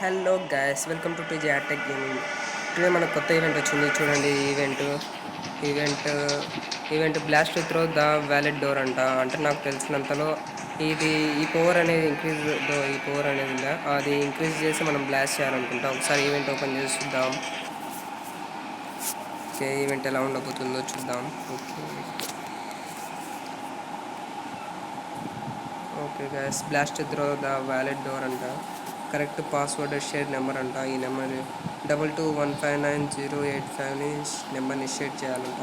Hello guys, welcome to TG attack gaming. Today మనకు కొత్త event వచ్చింది. చూడండి event blast through the wallet door అంట. అంటే నాకు తెలిసినంతలో ఈ పవర్ అనేది ఈ పవర్ అనేది ఉందా, అది ఇంక్రీజ్ చేసి మనం బ్లాస్ట్ చేయాలనుకుంటా. ఒకసారి ఈవెంట్ ఓపెన్ చేసి చూద్దాం. ఓకే, ఈవెంట్ ఎలా ఉండబోతుందో చూద్దాం. Okay guys, blast through the wallet door అంట. కరెక్ట్ పాస్వర్డ్ షేర్ నెంబర్ అంట. ఈ నెంబర్ 22159085ని నెంబర్ని షేర్ చేయాలంట.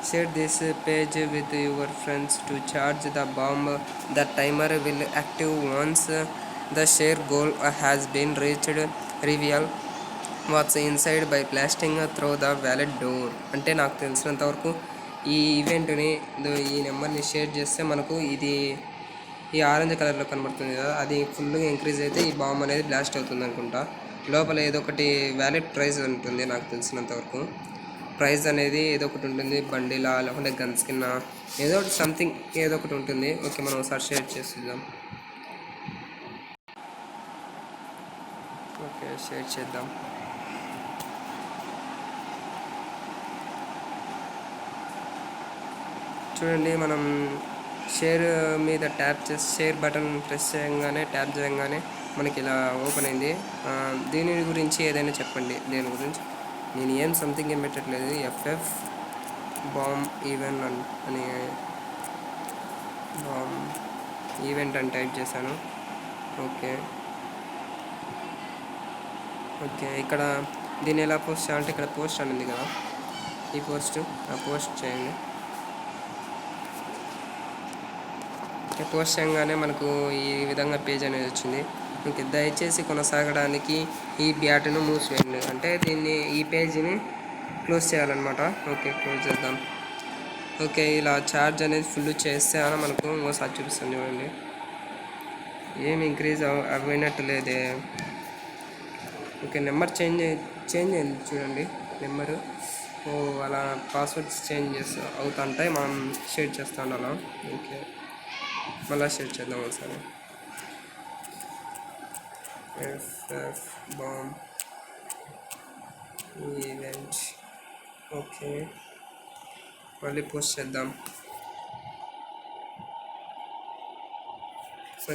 Share this page with your friends to charge the bomb. The timer will active once the share goal has been reached. Reveal what's inside by blasting through the wallet door. అంటే నాకు తెలిసినంతవరకు ఈ ఈవెంట్ని ఈ నెంబర్ని share చేస్తే మనకు ఈ orange కలర్లో కనబడుతుంది కదా, అది ఫుల్గా ఇంక్రీజ్ అయితే ఈ బాంబ్ అనేది బ్లాస్ట్ అవుతుంది అనుకుంటా. లోపల ఏదో ఒకటి వ్యాలెట్ ప్రైజ్ ఉంటుంది. నాకు తెలిసినంతవరకు ప్రైజ్ అనేది ఏదో ఒకటి ఉంటుంది. బండిలా లేకుంటే గన్స్ కింద ఏదో ఒకటి సంథింగ్ ఏదో ఒకటి ఉంటుంది. ఓకే, మనం ఒకసారి షేర్ చేద్దాం. ఓకే, షేర్ చేద్దాం. చూడండి, మనం షేర్ మీద షేర్ బటన్ ప్రెస్ చేయగానే మనకి ఇలా ఓపెన్ అయింది. దీని గురించి ఏదైనా చెప్పండి. దేని గురించి నేను ఏం పెట్టట్లేదు. ఎఫ్ఎఫ్ బాంబ్ ఈవెంట్ అని టైప్ చేశాను. ఓకే, ఇక్కడ దీన్ని ఎలా పోస్ట్ చేయాలంటే ఇక్కడ పోస్ట్ అని ఉంది కదా, ఈ పోస్ట్ చేయండి. పోస్ట్ చేయగానే మనకు ఈ విధంగా పేజ్ అనేది వచ్చింది. మీకు దయచేసి కొనసాగడానికి ఈ బ్యాట్ను మూసివేయండి. అంటే ఈ పేజీని క్లోజ్ చేయాలన్నమాట. ఓకే, క్లోజ్ చేద్దాం. ఓకే, ఇలా ఛార్జ్ అనేది ఫుల్ చేస్తే మనకు ఇంకోసారి చూపిస్తుంది. చూడండి, ఏమి ఇంక్రీజ్ అవ్వనట్టు లేదే. ఓకే, నెంబర్ చేంజ్ అయింది. చూడండి, నెంబరు అలా పాస్వర్డ్స్ చేంజ్ అవుతుంటాయి. మనం షేర్ చేస్తూ ఉండాలి. ఓకే, మళ్ళీ షేర్ చేద్దాం ఒకసారి. FF bomb event. ఓకే, మళ్ళీ పోస్ట్ చేద్దాం.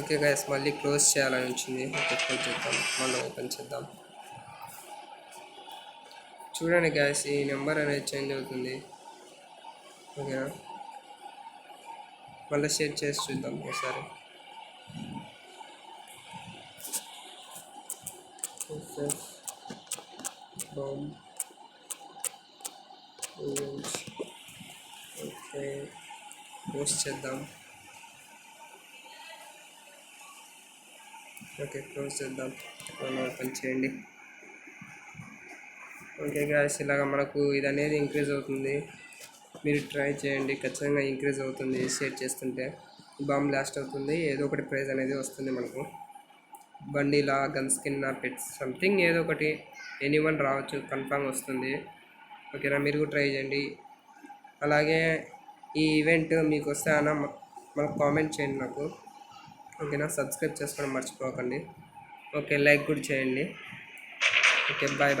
ఓకే గైస్, మళ్ళీ క్లోజ్ చేయాలని వచ్చింది. ఓకే, క్లోజ్ చేద్దాం. మళ్ళీ ఓపెన్ చేద్దాం. చూడండి గైస్, ఈ నెంబర్ అనేది చేంజ్ అవుతుంది. ఓకేనా, మళ్ళీ షేర్ చేసి చూద్దాం ఒకసారి. బాంబ్ ఓకే, పోస్ట్ చేద్దాం. ఓకే, క్లోజ్ చేద్దాం. మళ్ళీ ఓపెన్ చేయండి. ఓకే గాయస్, ఇలాగ మనకు ఇది అనేది ఇంక్రీజ్ అవుతుంది. మీరు ట్రై చేయండి, ఖచ్చితంగా ఇంక్రీజ్ అవుతుంది. షేర్ చేస్తుంటే బాంబ్ బ్లాస్ట్ అవుతుంది. ఏదో ఒకటి ప్రైజ్ అనేది వస్తుంది మనకు. బండిలా, గన్ స్కిన్, పెట్స్ సంథింగ్ ఏదో ఒకటి ఎనీవన్ రావచ్చు, కన్ఫామ్ వస్తుంది. ఓకేనా, మీరు కూడా ట్రై చేయండి. అలాగే ఈ ఈవెంట్ మీకు వస్తే మనకు కామెంట్ చేయండి నాకు. ఓకేనా, సబ్స్క్రైబ్ చేసుకోవడం మర్చిపోకండి. ఓకే, లైక్ కూడా చేయండి. Okay, bye.